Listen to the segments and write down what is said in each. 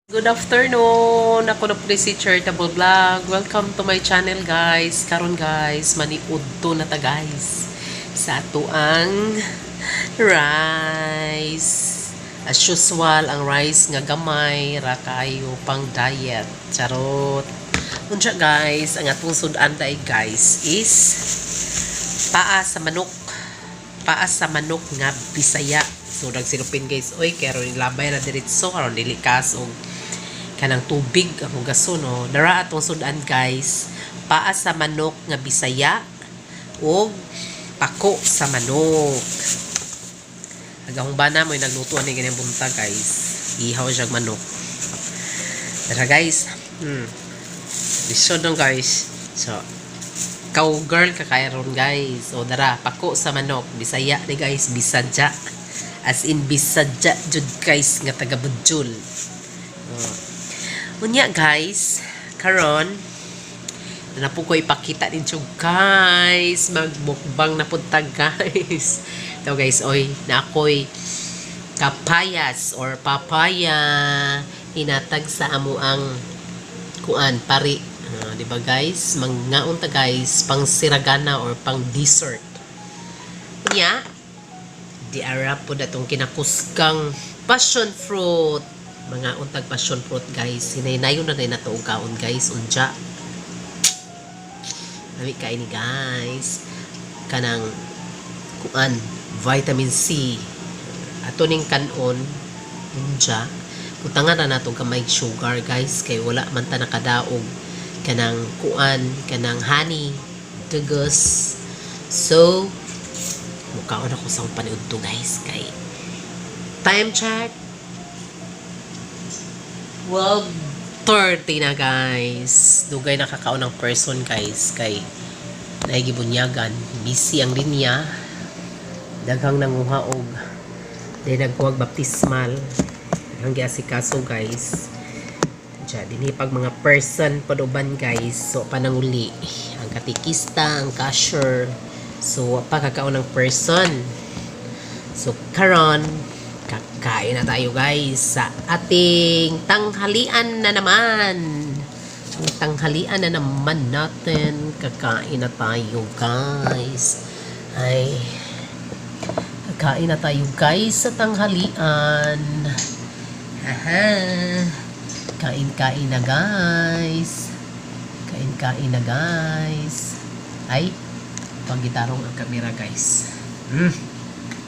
Good afternoon! Ako na po si Charitable Vlog. Welcome to my channel guys. Karon guys, maniud to na ta guys. Sa atuang rice. As usual, ang rice nga gamay, ra kayo pang diet. Charot. Unsa guys, ang atong sudan day guys is paa sa manok. Paa sa manok nga Bisaya. So nagsilupin guys, oy kero ni labay na diretso karon dili kasog kanang tubig ang gaso no. Dara atong sudan guys, paa sa manok nga Bisaya o pako sa manok. Agahong bana mo nagluto ani ganyan bunta guys. Ihaw siya manok. Dara guys. Lisod dong guys. So cowgirl kakairon guys. O dara pako sa manok Bisaya ni guys, Bisadya. As in Bisadya jud guys nga taga Budjul. Unya guys, karon na po ko ipakita ninyo guys, magmukbang na punta guys. Ito guys, oy, na ako'y kapayas or papaya hinatag sa amo ang kuan pari. Di ba guys? Mangnaon ta guys, pang siragana or pang dessert. Unya, di ara po datong kinakuskang passion fruit. Mga untag passion fruit guys, hinaynayon na rin nato og kaon guys. Unja nami kay ni guys kanang kuan vitamin C ato ning kanon. Unja kutangan na nato gamay sugar guys, kay wala man ta nakadaog kanang kuan kanang honey dugos. So mukaon ako sa paniud to guys, kay time check 12:30 na guys. Dugay nakakaon ng person guys, kay naigibunyagan, busy ang linya, daghang nanguha og dahil nagkuwag baptismal, daghang giasikaso guys. Diyan dinhi pag mga person paduban guys, so pananguli ang katikista, ang cashier, so pa kakaon ng person. So karon kakain na tayo guys sa ating tanghalian na naman. Ang tanghalian na naman natin. Kakain na tayo guys. Ay, kakain na tayo guys sa tanghalian. Aha. Kain-kain na guys. Kain-kain na guys. Ay, panggitarong ang kamera guys.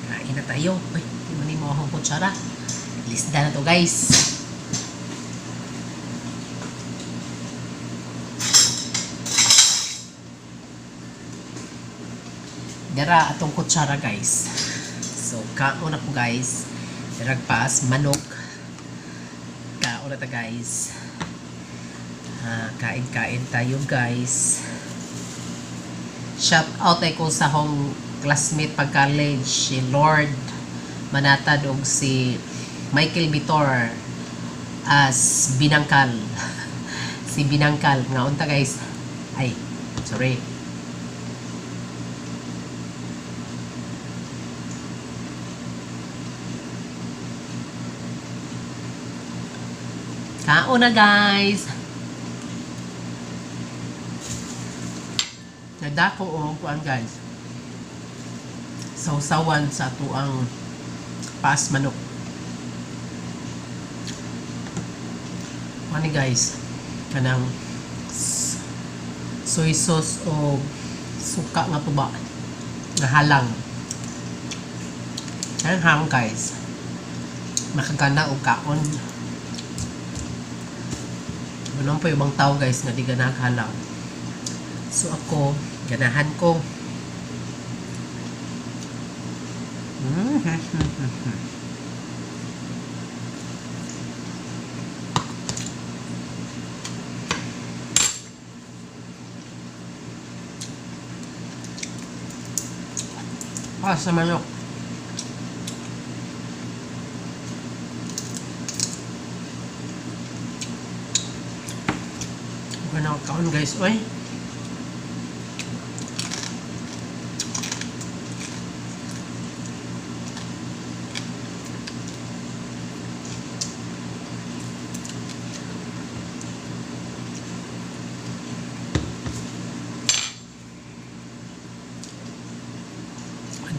Kain na tayo. Ay, hindi mo akong kutsara. Lisda na to guys. Dara atong kutsara guys. So kaon ako guys. Darag paas manok. Kaon na ta guys. Kain-kain tayo guys. Shout out ay ko sa hong classmate pag college, si Lord Manatad og si Michael Bitor as Binangkal. Si Binangkal nga unta guys. Ay, sorry. Kaon na guys. Nadako o kuan guys. Sausawan sa tuang paas manok. Ano guys? Kanang soy sauce o suka nga tuba nga halang. Ang ham guys. Makagana og kaon. Ano pa yung ibang tao guys nga di ganag halang. So ako, ganahan ko. Sa manok. Okay na kaon guys. Oy.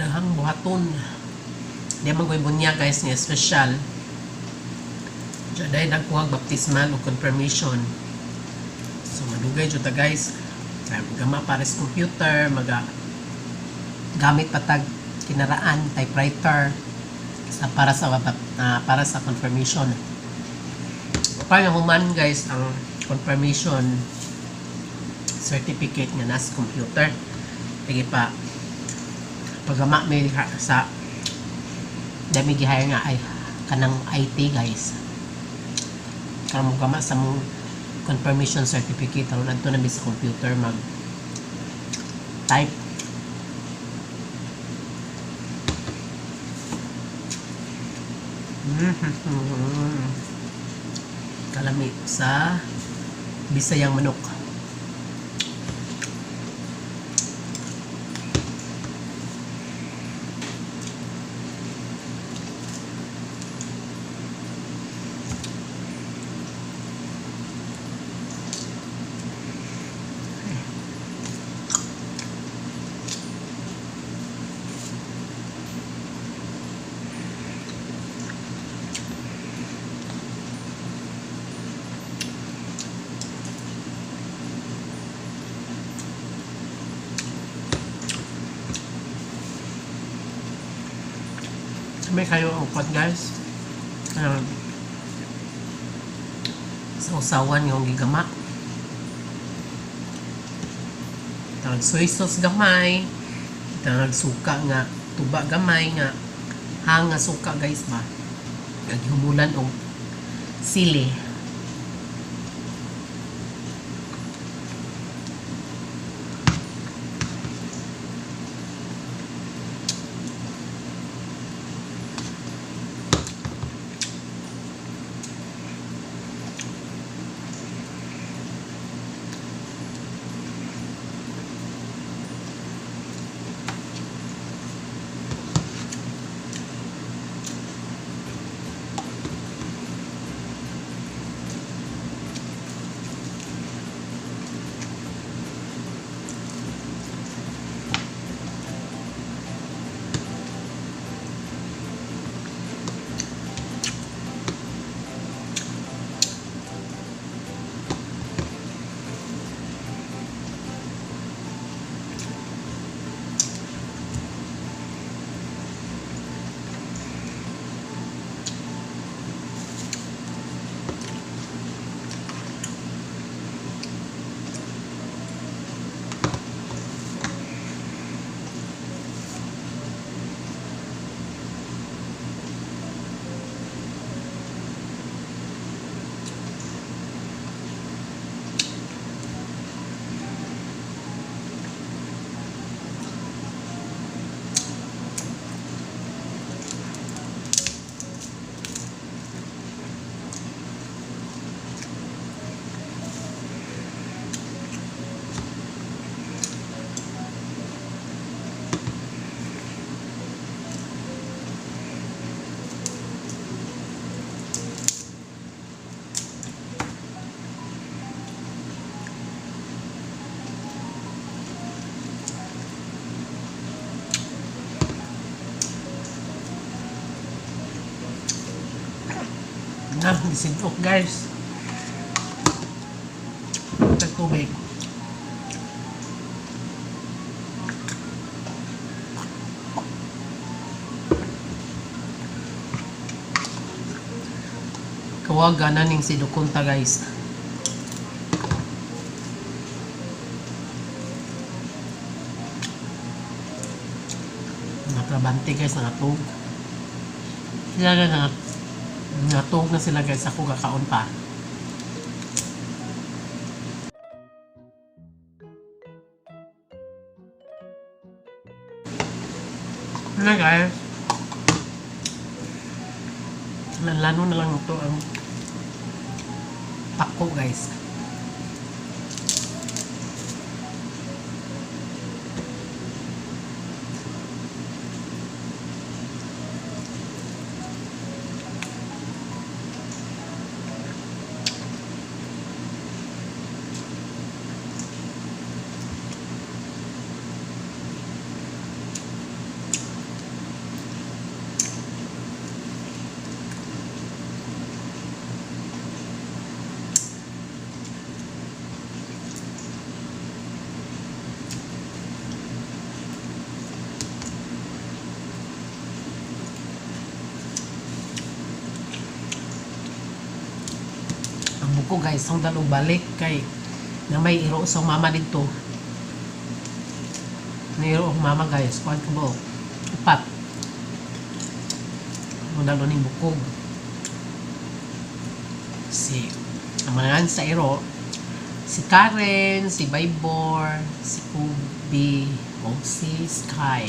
daghang buhaton. Di man ko'y bunya guys nga special. Diyan dahil nagkuhag baptismal o confirmation. So madugay dyan ta guys. Gama para sa computer, gamit patag kinaraan, typewriter para sa confirmation. Para human guys ang confirmation certificate nga nasa computer. Lagi pa pagama may sa dami gihire nga ay kanang IT guys. Karon mo gama sa mong confirmation certificate aron adto na sa computer mag type. Kalami sa Bisayang manok. May kayo ang upat guys. Sa usawan yung gigama. Tawag soy sauce gamay. Tawag suka nga. Tuba gamay nga. Hanga suka guys ba. Naghumulan o sili. Gisintok guys. Tagtubig. Kawaga na ning sinukunta guys. Nakrabante guys, nangatog. Sila na natog na sila guys, ako kakaon pa. Na guys, lalo na lang ito ang pako guys. Ang buko guys, ang dalong balik kay na may iro sa mama dito. May iro ang mama guys, kuhan ka ba? Upat. Ang dalo ning bukog. Ang mga sa iro, si Karen, si Baybor, si Kubi, o si Sky.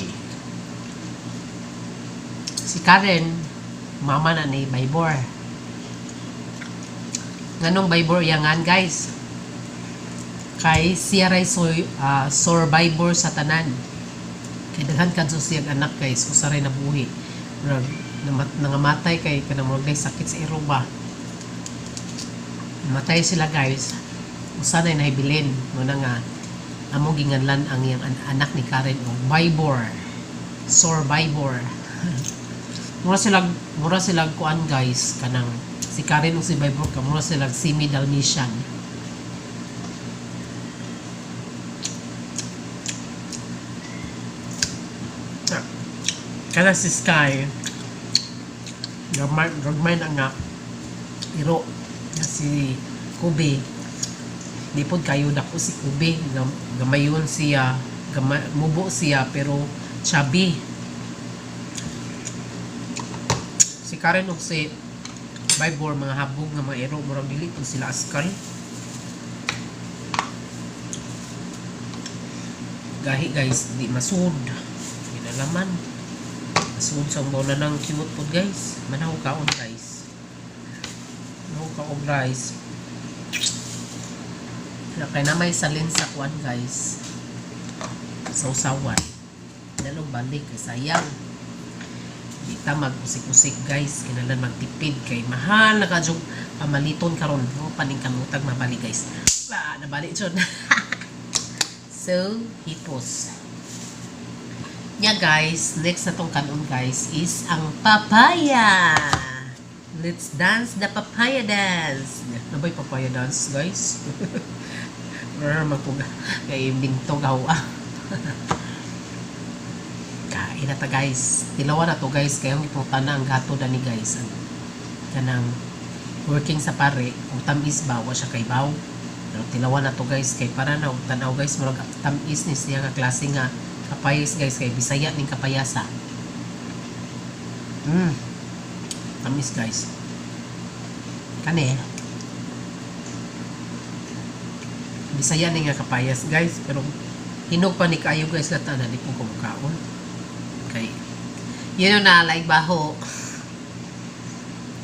Si Karen, mama na ni Baybor. Nganong Baybor yangan guys? Kay siya ray survivor sa tanan. Kay daghan kadto siya anak guys, usa ray nabuhi. Nangamatay kay kanang murag sakit sa iro ba. Matay sila guys. Usa na nahibilin mo na nga amo ginganlan ang iyang anak ni Karen o Baybor. Survivor. mura sila kuan guys kanang si Karen o si Baybor ka mura sila semi Dalmatian. Kana si Sky gagmay na nga iro na si Kubi. Di pod kayo dako si Kubi, gamayon siya, mubo siya pero chubby. Si Karen ug si Baybor mga habog nga mga ero murag dili pud sila askal. Gahi guys, di masud. Ginalaman. Masud sa muna ng cute pod guys. Manaw kaon guys. Kaog guys. Kaya na may salin sa kuan guys. Sa usawan. Dalong balik kay sayang. Di ta mag-usik-usik guys. Kinalan magtipid kay mahal na kadyong pamaliton karon. No, paning kamutag mabali guys. Nabali dyan. So, hipos. Yeah guys, next na tong kanon guys is ang papaya. Let's dance the papaya dance. Nabay papaya dance, guys. Magpuga. Kay bintog hawa. Kain na ta, guys. Tilawan na to, guys. Kaya ang iputan na ang gato na ni guys. Kanang working sa pare. Kung tamis ba, wa siya kay baw. Pero tilawan na to, guys. Kay para na, tanaw, guys. Marag tamis ni siya nga klase nga kapayas, guys. Kay bisaya ning kapayasa. Tamis guys. Kani Bisaya ni nga kapayas guys. Pero hinog pa ni kayo guys. Lata na di po kumakaon. Okay. Yun na like baho.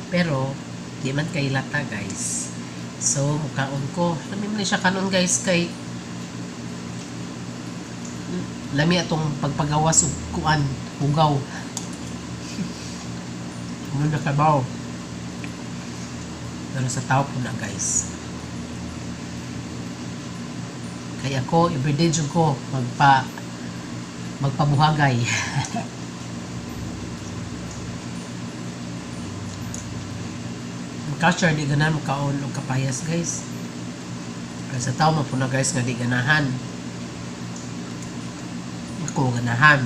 Pero di man kay lata guys. So mukaon ko. Lami man siya kanon guys. Kay lami atong pagpagawas ug kuan hugaw. Muna kabaw. Pero sa tao po na guys. Kaya ako, everyday dyan ko magpabuhagay. Magka-share di ganahan magkaon o kapayas guys. Kaya sa tao po na guys nga di ganahan. Ako ganahan.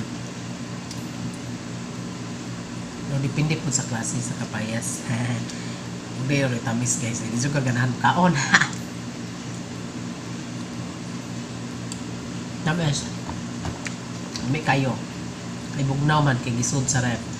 Depende po sa klase sa kapayas. Hindi yung tamis guys. Hindi yung kaganahan kaon. Tamis. May kayo. Ay bugnaw man kay gisod sa rep.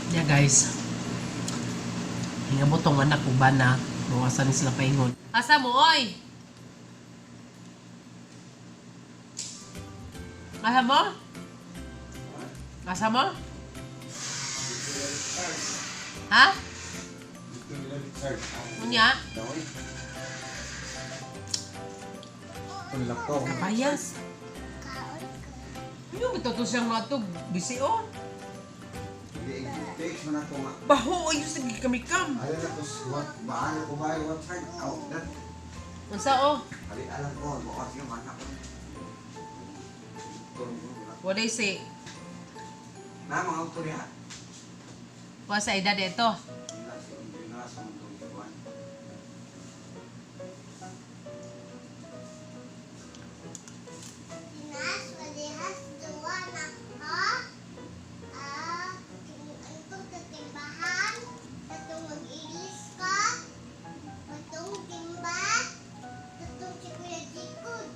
Yeah guys, hingabot tong anak ko ba na mawasan sila paingon. Asa mo oy? Asa mo? Asa mo? Ha? Unya? Kapayas. Ano ba ito siyang mga ito? Bisi o? Baho ayun sa kami kam. Ayun na tos baano ko ba yung side out that. Unsa o? Ali alam ko bukas yung anak ko. What they say? Na mga autorya. Wa sa edad ito. sa mundong iwan. Pinas, walihas, duwa na ha? Itong katimbahan, katong mag-ilis ka, katong timba, katong si Kuya Jikod.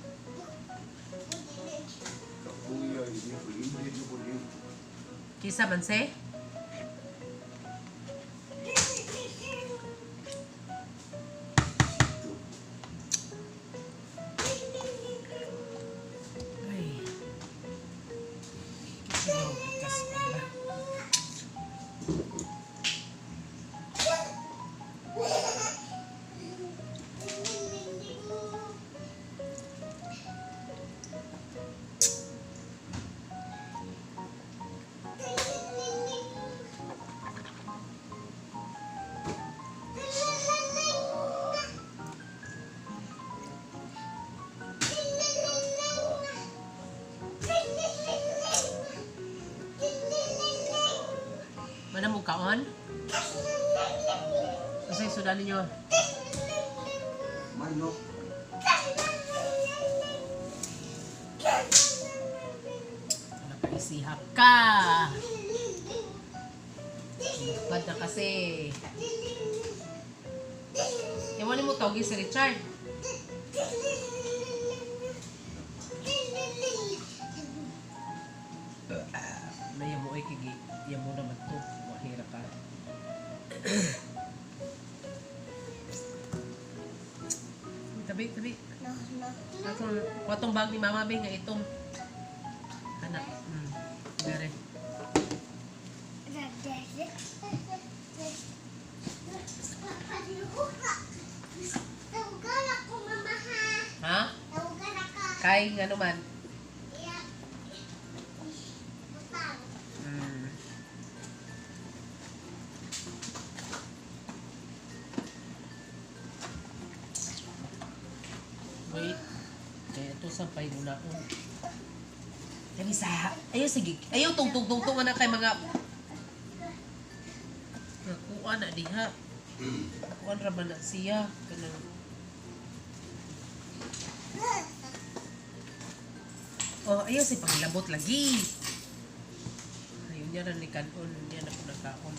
Kapuya, hindi ko hindi ko din. Kisa man se? Ay. Kisa mo, kas pala. Mana mo kaon? Kasi sudan ninyo. Manok. Nakaisihap ka. Bad na kasi. Iwanin mo tawagin si Richard. Maya mo ay kigi. Yan mo naman to. Mahira ka. Tabi, tabi. Kwatong bag ni Mama Bing nga itong. Anak. Gare. Tawagan ako, mama ha. Ha? Tawagan ako. Kay ano man. Iya. Butang. Wait. Ito sampay muna ko. Kani sa ayaw sige. Ayaw tungtong na kay mga nakuha na diha. Nakuha ra man na siya kanang oh, ayaw si panglabot lagi. Ayaw niya na ni kanon. Niya na po nagkaon.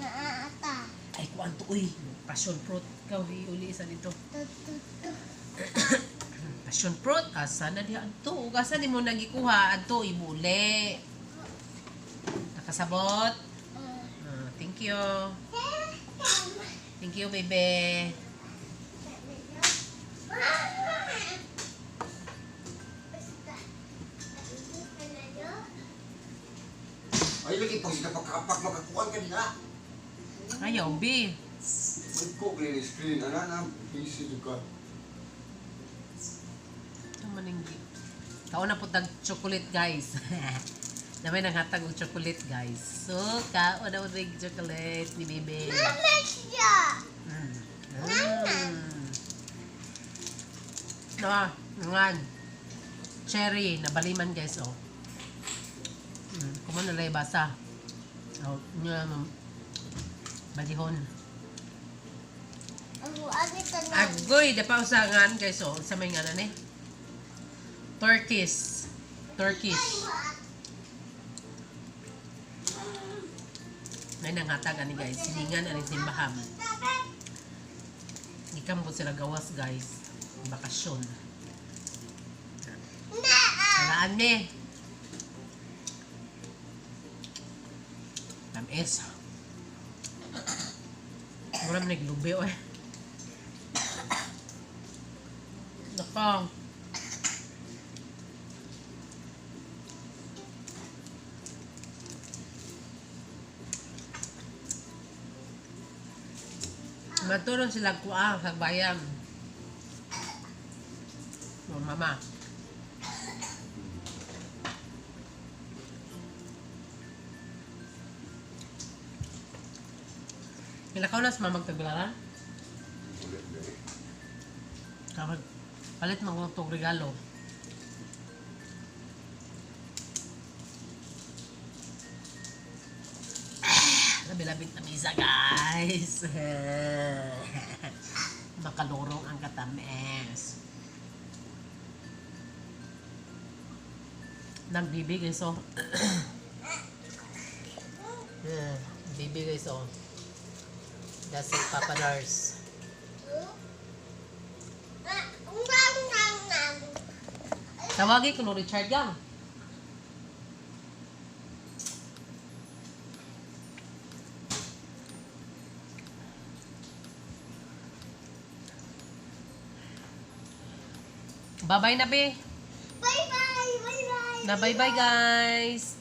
Naata. Ay, kuan to, uy. Passion fruit. Ikaw, uli isa dito. Passion fruit. Asa na diha adto? Asa ni mo nagikuha adto ibuli. Nakasabot. Thank you. Thank you, baby. Ay, lagi pag pagkapak makakuan ka nila. Ayaw, B. May ko green screen. Ano na? PC juga. Ito maninggi. Kaon na po tag chocolate, guys. Namay nang hatag og chocolate, guys. So, kaon na po tag chocolate ni baby. Mama siya. Ngan. Cherry, nabaliman, guys, oh. Kuman nalay basa. Oh, nga, balihon. Ang ano ito na? Agoy, dapa usangan, guys, oh. Sa may nga na ni. Turkish. May nanghatag ani, guys. Siningan ani simbahan. Ikam po sila gawas, guys. Bakasyon. Salaan ni. Tamis. Wala man naglubi, oh. Nakang. Maturon sila kuha sa bayan. Oh, mama. Kilakaw na sa mamag tagbalaran? Kapag palit mga itong regalo. Nabilabit na misa, guys. Makalurong ang katamis. Nagbibigay so. Bibigay so. That's it, Papa Nurse. Tawagin ko no Richard Gang. Bye-bye na, be. Bye-bye! Bye-bye! Na bye-bye, guys.